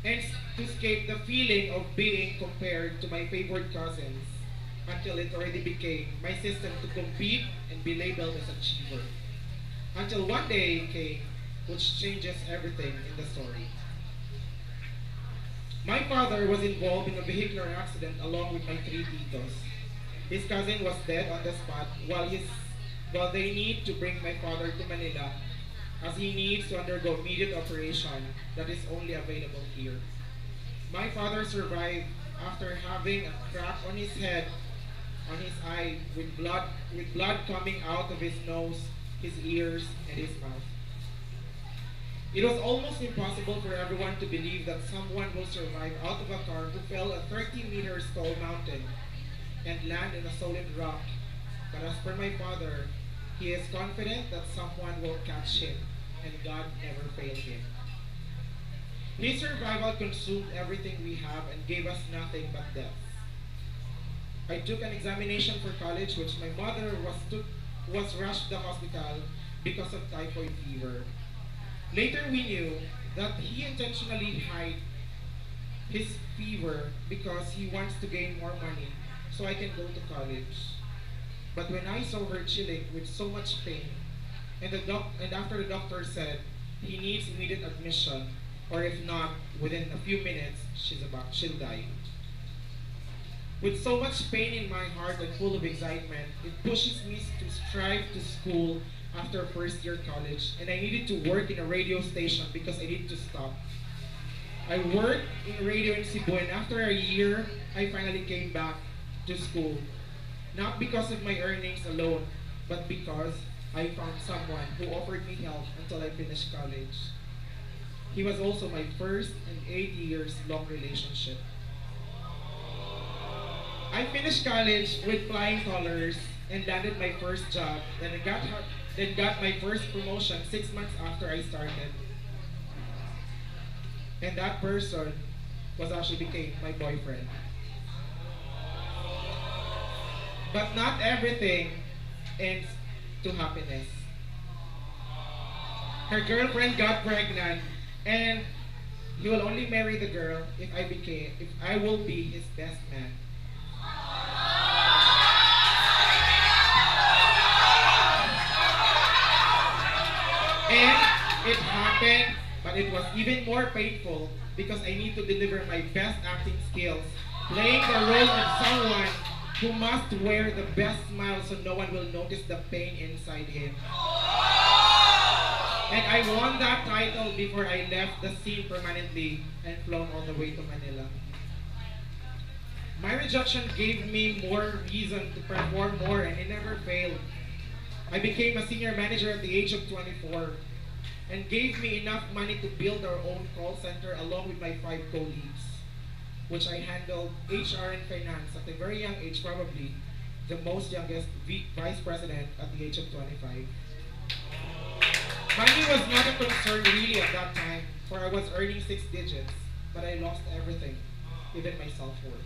and to escape the feeling of being compared to my favorite cousins until it already became my system to compete and be labeled as achiever. Until one day came, which changes everything in the story. My father was involved in a vehicular accident along with my three titos. His cousin was dead on the spot while they need to bring my father to Manila as he needs to undergo immediate operation that is only available here. My father survived after having a crack on his head, on his eye, with blood coming out of his nose, his ears, and his mouth. It was almost impossible for everyone to believe that someone will survive out of a car who fell a 30 meters tall mountain and land in a solid rock. But as per my father, he is confident that someone will catch him, and God never failed him. His survival consumed everything we have and gave us nothing but death. I took an examination for college, which my mother was rushed to the hospital because of typhoid fever. Later we knew that he intentionally hid his fever because he wants to gain more money so I can go to college. But when I saw her chilling with so much pain, and after the doctor said he needs immediate admission, or if not, within a few minutes, she'll die. With so much pain in my heart and full of excitement, it pushes me to strive to school after first year college, and I needed to work in a radio station because I needed to stop. I worked in radio in Cebu, and after a year, I finally came back to school. Not because of my earnings alone, but because I found someone who offered me help until I finished college. He was also my first and 8 years long relationship. I finished college with flying colors and landed my first job, then got my first promotion 6 months after I started. And that person was actually became my boyfriend. But not everything ends to happiness. Her girlfriend got pregnant, and he will only marry the girl if I will be his best man. And it happened, but it was even more painful because I need to deliver my best acting skills, playing the role of someone who must wear the best smile so no one will notice the pain inside him. And I won that title before I left the scene permanently and flown all the way to Manila. My rejection gave me more reason to perform more, and it never failed. I became a senior manager at the age of 24 and gave me enough money to build our own call center along with my 5 colleagues, which I handled HR and finance at a very young age, probably the most youngest vice president at the age of 25. Money was not a concern really at that time, for I was earning 6 digits, but I lost everything, even my self-worth.